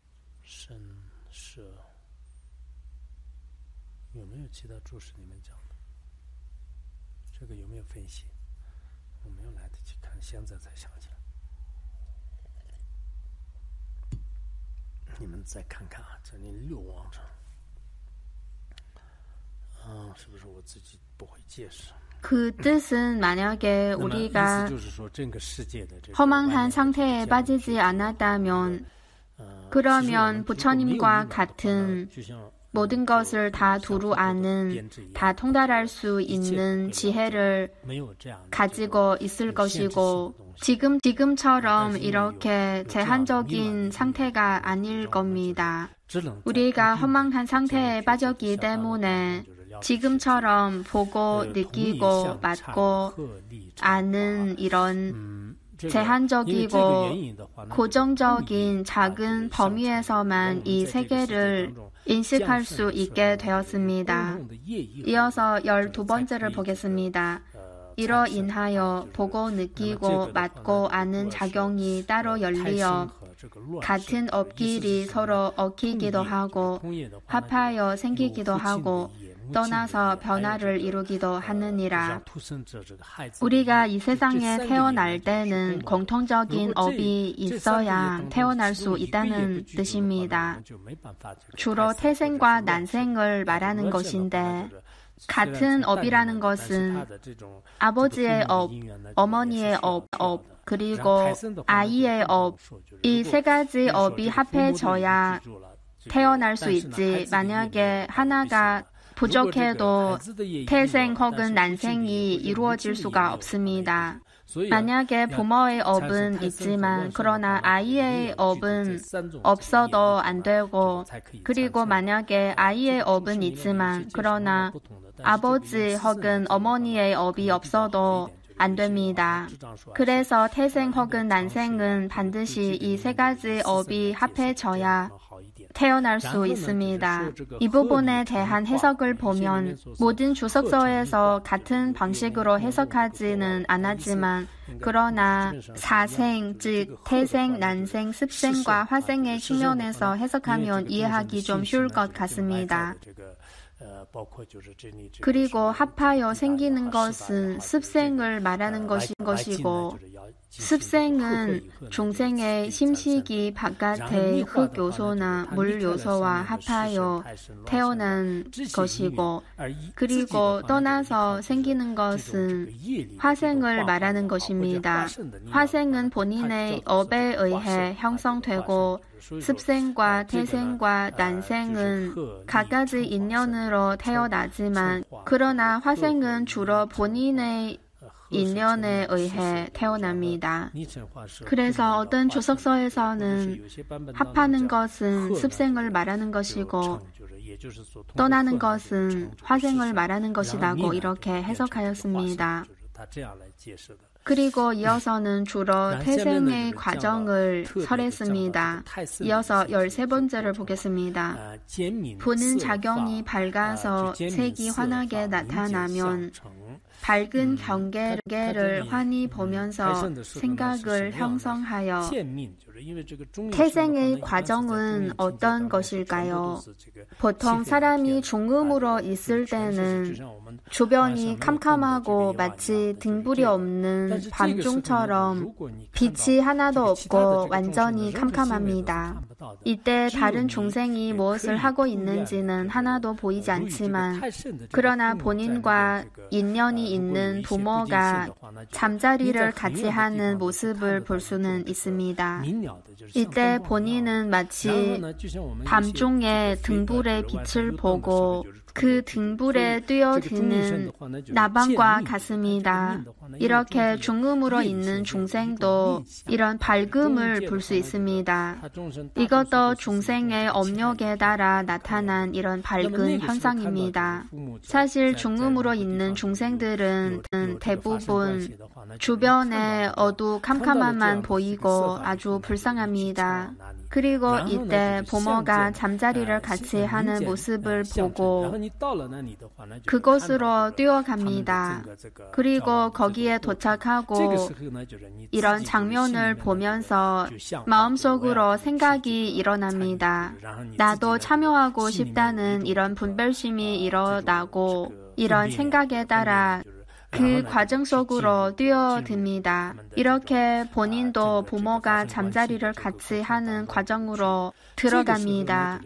其他注释里面讲的，这个有没有分析？我没有来得及看，现在才想起来。你们再看看啊，这里6王城，是不是我自己不会解释？ 그 뜻은 만약에 우리가 허망한 상태에 빠지지 않았다면, 그러면 부처님과 같은 모든 것을 다 두루 아는, 다 통달할 수 있는 지혜를 가지고 있을 것이고, 지금처럼 이렇게 제한적인 상태가 아닐 겁니다. 우리가 허망한 상태에 빠졌기 때문에 지금처럼 보고, 느끼고, 맡고, 아는 이런 제한적이고 고정적인 작은 범위에서만 이 세계를 인식할 수 있게 되었습니다. 이어서 12번째를 보겠습니다. 이로 인하여 보고 느끼고 맡고 아는 작용이 따로 열리어 같은 업길이 서로 얽히기도 하고 합하여 생기기도 하고 떠나서 변화를 이루기도 하느니라. 우리가 이 세상에 태어날 때는 공통적인 업이 있어야 태어날 수 있다는 뜻입니다. 주로 태생과 난생을 말하는 것인데 같은 업이라는 것은 아버지의 업, 어머니의 업, 그리고 아이의 업, 이 세 가지 업이 합해져야 태어날 수 있지. 만약에 하나가 부족해도 태생 혹은 난생이 이루어질 수가 없습니다. 만약에 부모의 업은 있지만 그러나 아이의 업은 없어도 안 되고, 그리고 만약에 아이의 업은 있지만 그러나 아버지 혹은 어머니의 업이 없어도 안 됩니다. 그래서 태생 혹은 난생은 반드시 이 세 가지 업이 합해져야 태어날 수 있습니다. 이 부분에 대한 해석을 보면 모든 주석서에서 같은 방식으로 해석하지는 않았지만 그러나 사생, 즉 태생, 난생, 습생과 화생의 측면에서 해석하면 이해하기 좀 쉬울 것 같습니다. 그리고 합하여 생기는 것은 습생을 말하는 것이고, 습생은 중생의 심식이 바깥의 흙 요소나 물 요소와 합하여 태어난 것이고, 그리고 떠나서 생기는 것은 화생을 말하는 것입니다. 화생은 본인의 업에 의해 형성되고, 습생과 태생과 난생은 각가지 인연으로 태어나지만 그러나 화생은 주로 본인의 인연에 의해 태어납니다. 그래서 어떤 주석서에서는 합하는 것은 습생을 말하는 것이고 떠나는 것은 화생을 말하는 것이라고 이렇게 해석하였습니다. 그리고 이어서는 주로 태생의 과정을 설했습니다. 이어서 13번째를 보겠습니다. 부는 작용이 밝아서 색이 환하게 나타나면 밝은 경계를 환히 보면서 생각을 형성하여 태생의 과정은 어떤 것일까요? 보통 사람이 중음으로 있을 때는 주변이 캄캄하고 마치 등불이 없는 밤중처럼 빛이 하나도 없고 완전히 캄캄합니다. 이때 다른 중생이 무엇을 하고 있는지는 하나도 보이지 않지만 그러나 본인과 인연이 있는 부모가 잠자리를 같이 하는 모습을 볼 수는 있습니다. 이때 본인은 마치 밤중에 등불의 빛을 보고 그 등불에 뛰어드는 나방과 같습니다. 이렇게 중음으로 있는 중생도 이런 밝음을 볼 수 있습니다. 이것도 중생의 업력에 따라 나타난 이런 밝은 현상입니다. 사실 중음으로 있는 중생들은 대부분 주변에 어두캄캄함만 보이고 아주 불쌍합니다. 그리고 이때 부모가 잠자리를 같이 하는 모습을 보고 그곳으로 뛰어갑니다. 그리고 거기에 도착하고 이런 장면을 보면서 마음속으로 생각이 일어납니다. 나도 참여하고 싶다는 이런 분별심이 일어나고 이런 생각에 따라 그 과정 속으로 뛰어듭니다. 이렇게 본인도 부모가 잠자리를 같이 하는 과정으로 들어갑니다.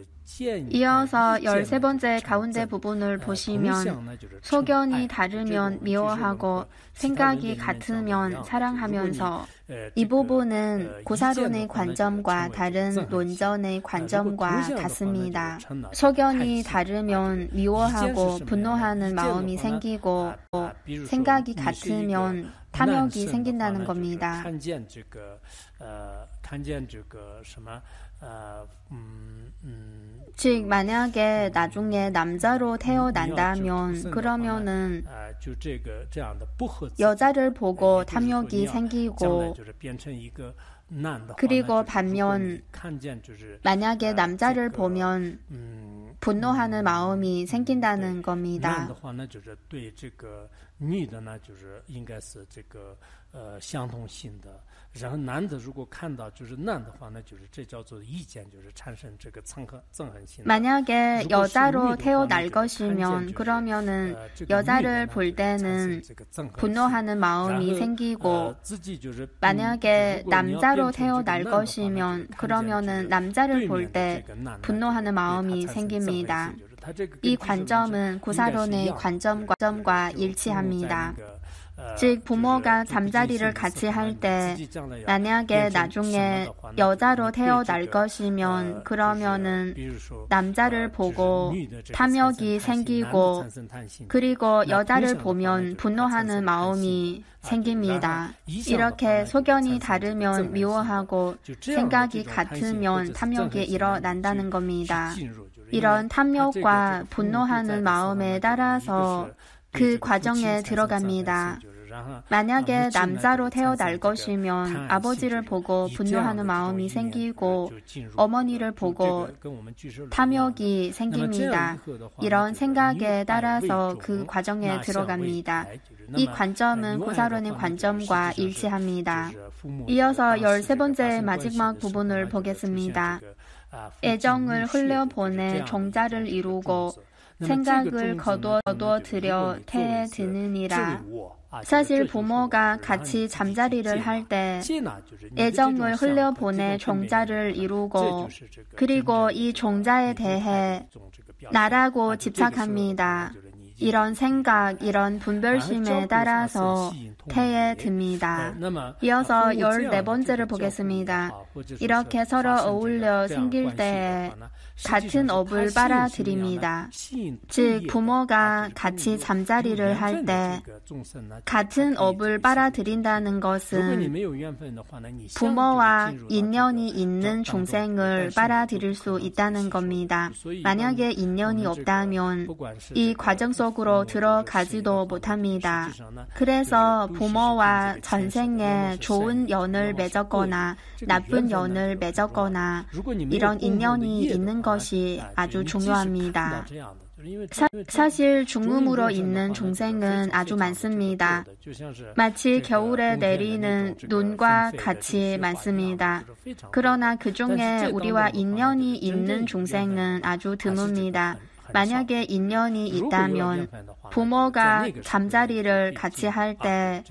이어서 13번째 가운데 부분을 보시면 소견이 다르면 미워하고 생각이 같으면 사랑하면서 이 부분은 고사론의 관점과 다른 논전의 관점과 같습니다. 소견이 다르면 미워하고 분노하는 마음이 생기고 생각이 같으면 탐욕이 생긴다는 겁니다. 즉 만약에 나중에 남자로 태어난다면 그러면은 여자를 보고 탐욕이 생기고 그리고 반면 만약에 남자를 보면 분노하는 마음이 생긴다는 겁니다. 相同性的。然后男的如果看到就是难的话，那就是这叫做意见，就是产生这个憎恨性。 만약에 여자로 태어날 것이면 그러면은 여자를 볼 때는 분노하는 마음이 생기고 만약에 남자로 태어날 것이면 그러면은 남자를 볼 때 분노하는 마음이 생깁니다. 이 관점은 구사론의 관점과 일치합니다. 즉 부모가 잠자리를 같이 할 때 만약에 나중에 여자로 태어날 것이면 그러면은 남자를 보고 탐욕이 생기고 그리고 여자를 보면 분노하는 마음이 생깁니다. 이렇게 소견이 다르면 미워하고 생각이 같으면 탐욕이 일어난다는 겁니다. 이런 탐욕과 분노하는 마음에 따라서 그 과정에 들어갑니다. 만약에 남자로 태어날 것이면 아버지를 보고 분노하는 마음이 생기고 어머니를 보고 탐욕이 생깁니다. 이런 생각에 따라서 그 과정에 들어갑니다. 이 관점은 구사론의 관점과 일치합니다. 이어서 13번째 마지막 부분을 보겠습니다. 애정을 흘려보내 종자를 이루고 생각을 거둬들여 태에 드느니라. 사실 부모가 같이 잠자리를 할 때 애정을 흘려보내 종자를 이루고 그리고 이 종자에 대해 나라고 집착합니다. 이런 생각, 이런 분별심에 따라서 태에 듭니다. 이어서 14번째를 보겠습니다. 이렇게 서로 어울려 생길 때에 같은 업을 빨아들입니다. 즉 부모가 같이 잠자리를 할 때 같은 업을 빨아들인다는 것은 부모와 인연이 있는 중생을 빨아들일 수 있다는 겁니다. 만약에 인연이 없다면 이 과정 속으로 들어가지도 못합니다. 그래서 부모와 전생에 좋은 연을 맺었거나 나쁜 연을 맺었거나 이런 인연이 있는 것이 아주 중요합니다. 사실 중음으로 있는 중생은 아주 많습니다. 마치 겨울에 내리는 눈과 같이 많습니다. 그러나 그 중에 우리와 인연이 있는 중생은 아주 드뭅니다. 만약에 인연이 있다면 부모가 잠자리를 같이 할 때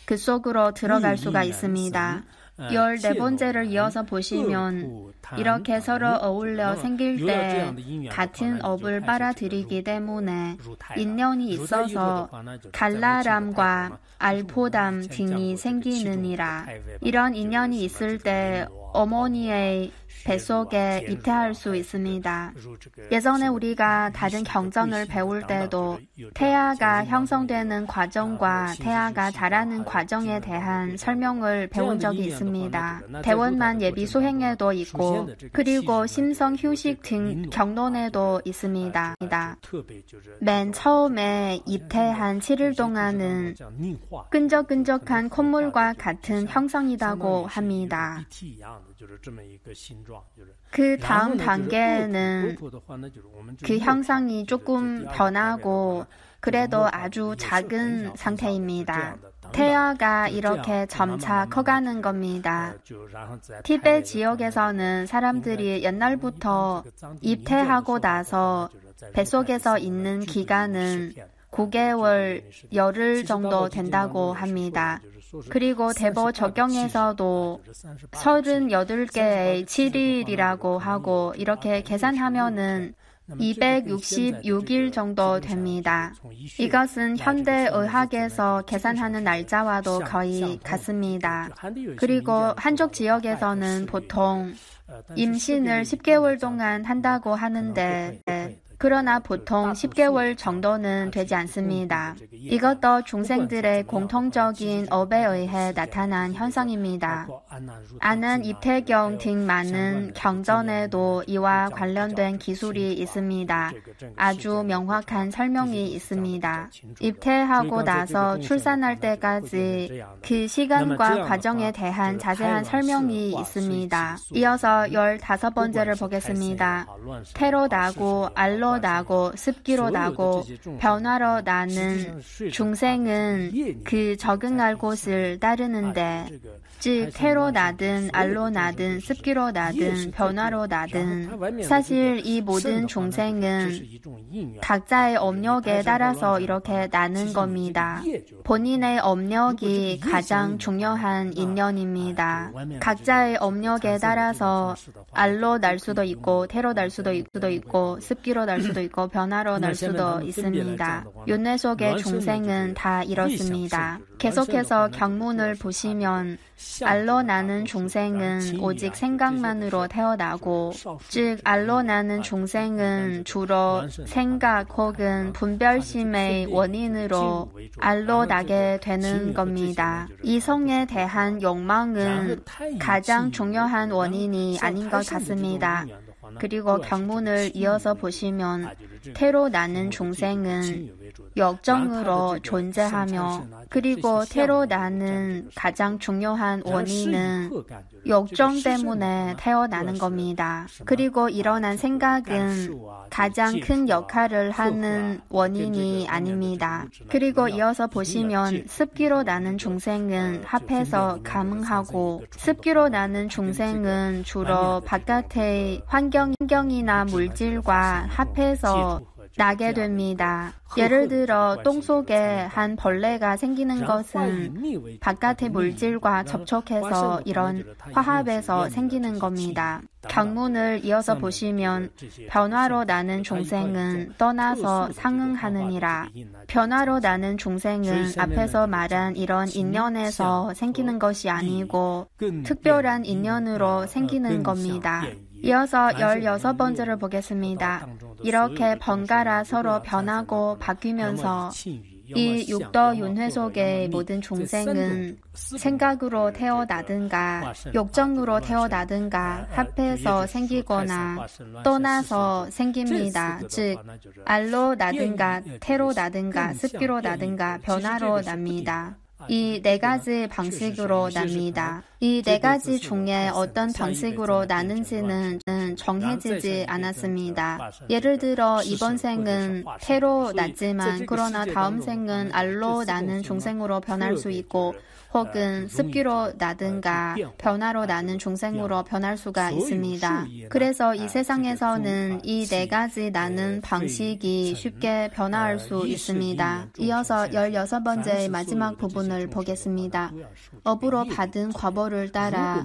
그 속으로 들어갈 수가 있습니다. 14번째를 이어서 보시면 이렇게 서로 어울려 생길 때 같은 업을 빨아들이기 때문에 인연이 있어서 갈라람과 알포담 등이 생기느니라. 이런 인연이 있을 때 어머니의 뱃속에 입퇴할 수 있습니다. 예전에 우리가 다른 경전을 배울 때도 태아가 형성되는 과정과 태아가 자라는 과정에 대한 설명을 배운 적이 있습니다. 대원만 예비 수행에도 있고 그리고 심성 휴식 등 경론에도 있습니다. 맨 처음에 입퇴한 7일 동안은 끈적끈적한 콧물과 같은 형성이라고 합니다. 그 다음 단계는 그 형상이 조금 변하고 그래도 아주 작은 상태입니다. 태아가 이렇게 점차 커가는 겁니다. 티베트 지역에서는 사람들이 옛날부터 입퇴하고 나서 뱃속에서 있는 기간은 9개월, 열흘 정도 된다고 합니다. 그리고 대보 적경에서도 38개의 7일이라고 하고 이렇게 계산하면은 266일 정도 됩니다. 이것은 현대 의학에서 계산하는 날짜와도 거의 같습니다. 그리고 한쪽 지역에서는 보통 임신을 10개월 동안 한다고 하는데 그러나 보통 10개월 정도는 되지 않습니다. 이것도 중생들의 공통적인 업에 의해 나타난 현상입니다. 아난 입퇴경 등 많은 경전에도 이와 관련된 기술이 있습니다. 아주 명확한 설명이 있습니다. 입퇴하고 나서 출산할 때까지 그 시간과 과정에 대한 자세한 설명이 있습니다. 이어서 15번째를 보겠습니다. 태로 나고 알로 알로 나고 습기로 나고 변화로 나는 중생은 그 적응할 곳을 따르는데 즉 태로 나든 알로 나든 습기로 나든 변화로 나든 사실 이 모든 중생은 각자의 업력에 따라서 이렇게 나는 겁니다. 본인의 업력이 가장 중요한 인연입니다. 각자의 업력에 따라서 알로 날 수도 있고 태로 날 수도 있고 습기로 날 수도 있고 변화로 날 수도 있습니다. 윤회 속의 중생은 다 이렇습니다. 계속해서 경문을 보시면 알로 나는 중생은 오직 생각만으로 태어나고 즉 알로 나는 중생은 주로 생각 혹은 분별심의 원인으로 알로 나게 되는 겁니다. 이성에 대한 욕망은 가장 중요한 원인이 아닌 것 같습니다. 그리고 경문을 이어서 보시면 태로 나는 중생은 역정으로 존재하며 그리고 태로 나는 가장 중요한 원인은 역정 때문에 태어나는 겁니다. 그리고 일어난 생각은 가장 큰 역할을 하는 원인이 아닙니다. 그리고 이어서 보시면 습기로 나는 중생은 합해서 감응하고 습기로 나는 중생은 주로 바깥의 환경이나 물질과 합해서 나게 됩니다. 예를 들어 똥 속에 한 벌레가 생기는 것은 바깥의 물질과 접촉해서 이런 화합에서 생기는 겁니다. 경문을 이어서 보시면 변화로 나는 중생은 떠나서 상응하느니라. 변화로 나는 중생은 앞에서 말한 이런 인연에서 생기는 것이 아니고 특별한 인연으로 생기는 겁니다. 이어서 16번째를 보겠습니다. 이렇게 번갈아 서로 변하고 바뀌면서 이 육도 윤회 속의 모든 중생은 생각으로 태어나든가 욕정으로 태어나든가 합해서 생기거나 떠나서 생깁니다. 즉 알로 나든가 태로 나든가 습기로 나든가 변화로 납니다. 이 네 가지 방식으로 납니다. 이 네 가지 중에 어떤 방식으로 나는지는 정해지지 않았습니다. 예를 들어 이번 생은 태로 났지만 그러나 다음 생은 알로 나는 중생으로 변할 수 있고 혹은 습기로 나든가 변화로 나는 중생으로 변할 수가 있습니다. 그래서 이 세상에서는 이 네 가지 나는 방식이 쉽게 변화할 수 있습니다. 이어서 16번째 마지막 부분을 보겠습니다. 업으로 받은 과보를 따라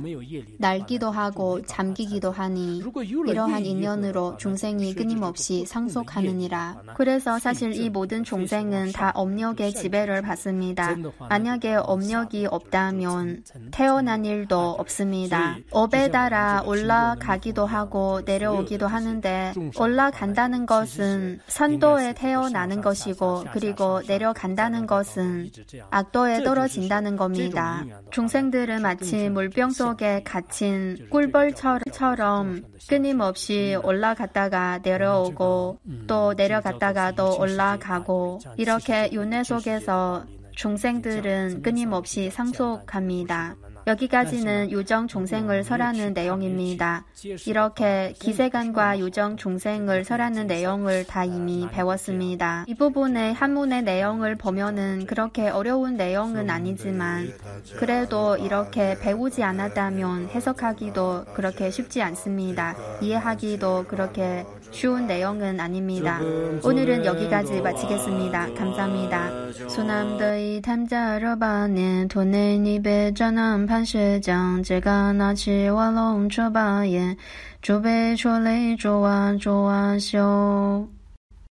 날기도 하고 잠기기도 하니 이러한 인연으로 중생이 끊임없이 상속하느니라. 그래서 사실 이 모든 중생은 다 업력의 지배를 받습니다. 만약에 업력이 없다면 태어난 일도 없습니다. 업에 따라 올라가기도 하고 내려오기도 하는데 올라간다는 것은 선도에 태어나는 것이고 그리고 내려간다는 것은 악도에 떨어진다는 겁니다. 중생들은 마치 물병 속에 갇힌 꿀벌처럼 끊임없이 올라갔다가 내려오고 또 내려갔다가 또 올라가고 이렇게 윤회 속에서 중생들은 끊임없이 상속합니다. 여기까지는 유정 중생을 설하는 내용입니다. 이렇게 기세간과 유정 중생을 설하는 내용을 다 이미 배웠습니다. 이 부분의 한문의 내용을 보면은 그렇게 어려운 내용은 아니지만 그래도 이렇게 배우지 않았다면 해석하기도 그렇게 쉽지 않습니다. 이해하기도 그렇게 쉬운 내용은 아닙니다. 오늘은 여기까지 마치겠습니다. 감사합니다. 수남더이 탐자러 바는 돈의 입에 전함潘学将这个拿起瓦龙车把眼，准备出来做完修。